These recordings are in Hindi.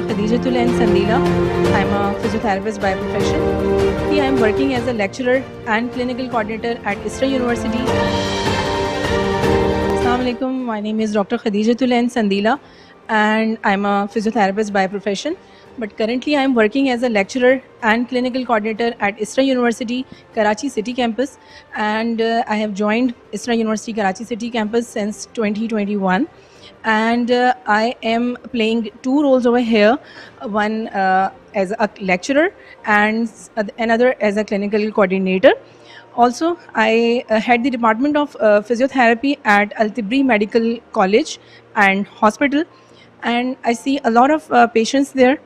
Khadijatul Ain Sandila. I'm a physiotherapist by profession. I am working as a lecturer and clinical coordinator at ISRA University. Assalamu alaikum. My name is Dr. Khadijatul Ain Sandila and I'm a physiotherapist by profession. But currently I am working as a lecturer and clinical coordinator at ISRA University, Karachi City campus. And I have joined ISRA University, Karachi City campus since 2021. And I am playing two roles over here, one as a lecturer and another as a clinical coordinator. Also, I head the department of physiotherapy at Al-Tibri Medical College and Hospital, and I see a lot of patients there.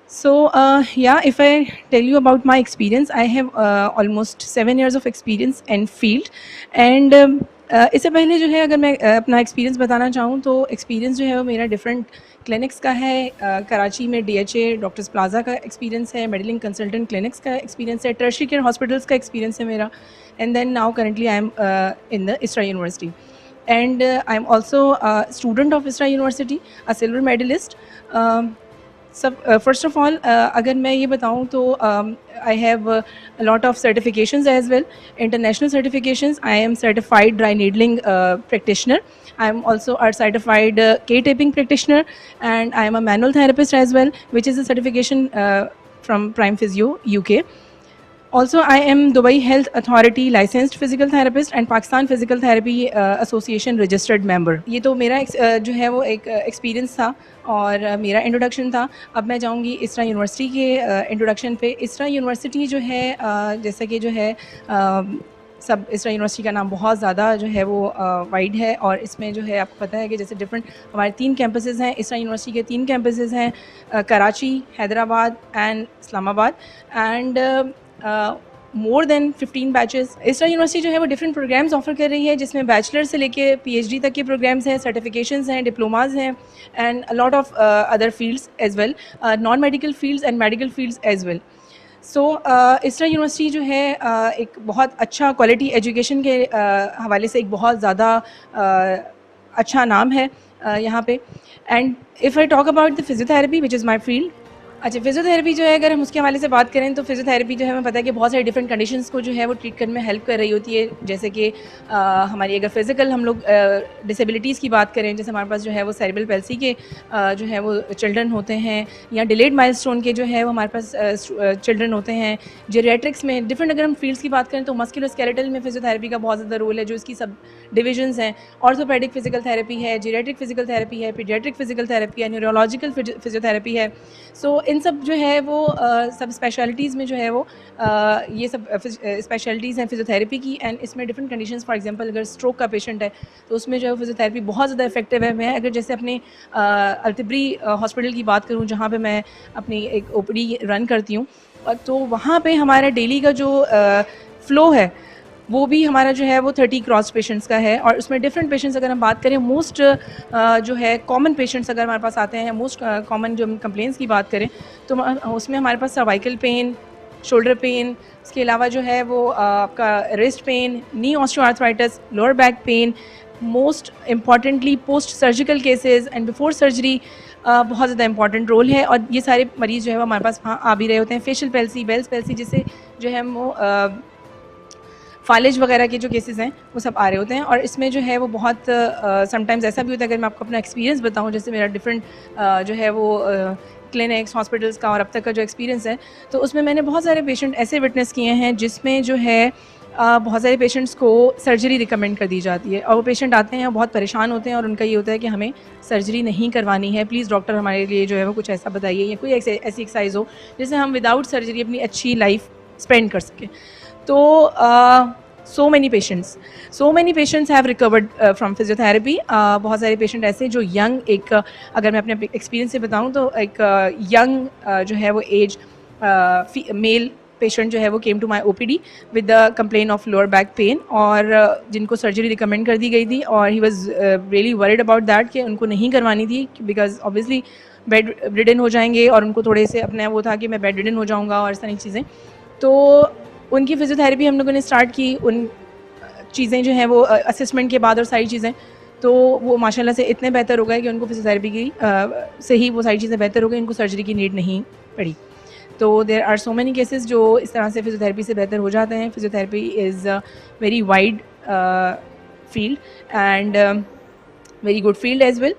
So yeah, if I tell you about my experience, I have almost 7 years of experience in field. And इससे पहले जो है, अगर मैं अपना एक्सपीरियंस बताना चाहूँ तो एक्सपीरियंस जो है वो मेरा डिफरेंट क्लिनिक्स का है. कराची में DHA डॉक्टर्स प्लाजा का एक्सपीरियंस है, मेडलिंग कंसल्टेंट क्लिनिक्स का एक्सपीरियंस है, टर्शियरी केयर हॉस्पिटल्स का एक्सपीरियंस है मेरा. And then now currently I am in the ISRA university. And I'm also a student of ISRA University, a silver medalist. First of all, अगर मैं ये बताऊँ तो I have a lot of certifications as well, international certifications. I am certified dry needling practitioner. I am also a certified K-taping practitioner, and I am a manual therapist as well, which is a certification from Prime Physio UK. Also, I am Dubai Health Authority licensed physical therapist and Pakistan Physical Therapy Association registered member. ये तो मेरा जो है वो एक एक्सपीरियंस था और मेरा इंट्रोडक्शन था. अब मैं जाऊँगी ISRA यूनिवर्सिटी के इंट्रोडक्शन पे. ISRA यूनिवर्सिटी जो है जैसा कि जो है सब ISRA यूनिवर्सिटी का नाम बहुत ज़्यादा जो है वो वाइड है, और इसमें जो है आपको पता है कि जैसे डिफरेंट हमारे 3 कैंपसेस हैं. ISRA यूनिवर्सिटी के 3 कैंपसेस हैं, Karachi, Hyderabad and Islamabad. And more than 15 batches. ISRA university जो है वो डिफरेंट प्रोग्राम्स ऑफर कर रही है, जिसमें बैचलर से लेके PhD तक के प्रोग्राम्स हैं, सर्टिफिकेशंस हैं, डिप्लोमाज हैं, and a lot of other fields as well, non medical fields and medical fields as well. So ISRA university जो है एक बहुत अच्छा क्वालिटी एजुकेशन के हवाले से एक बहुत ज़्यादा अच्छा नाम है यहाँ पे. And if I talk about the physiotherapy which is my field. अच्छा, फिजियोथेरेपी जो है अगर हम उसके हवाले से बात करें तो फिजियोथेरेपी जो है हमें पता है कि बहुत सारी डिफरेंट कंडीशंस को जो है वो ट्रीट करने में हेल्प कर रही होती है. जैसे कि हमारी अगर फिज़िकल हम लोग डिसेबिलिटीज़ की बात करें, जैसे हमारे पास जो है वो सेरेब्रल पैल्सी के जो है वो चिल्ड्रन होते हैं, या डिलेड माइलस्टोन के जो है वो हमारे पास चिल्ड्रन होते हैं. जेरियाट्रिक्स में डिफरेंट अगर हम फील्ड्स की बात करें तो मस्कुलोस्केलेटल में फिजियोथेरेपी का बहुत ज़्यादा रोल है, जो इसकी सब डिविजन्स हैं. ऑर्थोपेडिक फिजिकल थेरेपी है, जेरियाट्रिक फिजिकल थेरेपी है, पीडियाट्रिक फिजिकल थेरेपी है, न्यूरोलॉजिकल फिजियोथेरेपी है. सो इन सब जो है वो सब स्पेशलिटीज़ में जो है वो ये सब स्पेशलिटीज़ हैं फिजियोथेरेपी की. एंड इसमें डिफरेंट कंडीशंस, फॉर एग्जांपल अगर स्ट्रोक का पेशेंट है तो उसमें जो है फिजियोथेरेपी बहुत ज़्यादा इफेक्टिव है. मैं अगर जैसे अपने अल्तिब्री हॉस्पिटल की बात करूँ, जहाँ पे मैं अपनी एक OPD रन करती हूँ, तो वहाँ पे हमारा डेली का जो फ़्लो है वो भी हमारा जो है वो 30 क्रॉस पेशेंट्स का है. और उसमें डिफरेंट पेशेंट्स अगर हम बात करें, मोस्ट जो है कॉमन पेशेंट्स अगर हमारे पास आते हैं, मोस्ट कॉमन जो हम कंप्लेंट्स की बात करें तो उसमें हमारे पास सर्वाइकल पेन, शोल्डर पेन, उसके अलावा जो है वो आपका wrist pain, knee osteoarthritis, lower back pain, most importantly post surgical cases and before surgery बहुत ज़्यादा इंपॉर्टेंट रोल है. और ये सारे मरीज़ जो है वो हमारे पास वहाँ आ भी रहे होते हैं. फेशियल पैल्सी, बेल्स पैल्सी, जिससे जो है वो फालिज वगैरह के जो केसेस हैं वो सब आ रहे होते हैं. और इसमें जो है वो बहुत समटाइम्स ऐसा भी होता है, अगर मैं आपको अपना एक्सपीरियंस बताऊं, जैसे मेरा डिफरेंट जो है वो क्लिनिक्स, हॉस्पिटल्स का और अब तक का जो एक्सपीरियंस है, तो उसमें मैंने बहुत सारे पेशेंट ऐसे विटनेस किए हैं जिसमें जो है बहुत सारे पेशेंट्स को सर्जरी रिकमेंड कर दी जाती है. और वो पेशेंट आते हैं बहुत परेशान होते हैं और उनका ये होता है कि हमें सर्जरी नहीं करवानी है, प्लीज़ डॉक्टर हमारे लिए जो है वो कुछ ऐसा बताइए, या कोई ऐसी एक्सरसाइज हो जिससे हम विदाउट सर्जरी अपनी अच्छी लाइफ स्पेंड कर सकें. तो so many patients have recovered from physiotherapy. बहुत सारे पेशेंट ऐसे जो यंग, एक अगर मैं अपने एक्सपीरियंस से बताऊं तो एक यंग जो है वो एज मेल पेशेंट जो है वो came to my OPD with the complain of lower back pain, और जिनको सर्जरी रिकमेंड कर दी गई थी. और he was really worried about that कि उनको नहीं करवानी थी, बिकॉज ऑब्वियसली बेड रिडन हो जाएंगे, और उनको थोड़े से अपने वो था कि मैं बेड रिडन हो जाऊँगा और इस तरह की चीज़ें. तो उनकी फिजियोथेरेपी हम लोगों ने स्टार्ट की. उन चीज़ें जो हैं वो असेसमेंट के बाद और सारी चीज़ें, तो वो माशाल्लाह से इतने बेहतर हो गए कि उनको फिजियोथेरेपी की से ही वो सारी चीज़ें बेहतर हो गई, उनको सर्जरी की नीड नहीं पड़ी। तो there are so many cases जो इस तरह से फिजियोथेरेपी से बेहतर हो जाते हैं। Physiotherapy is very wide field and very good field as well.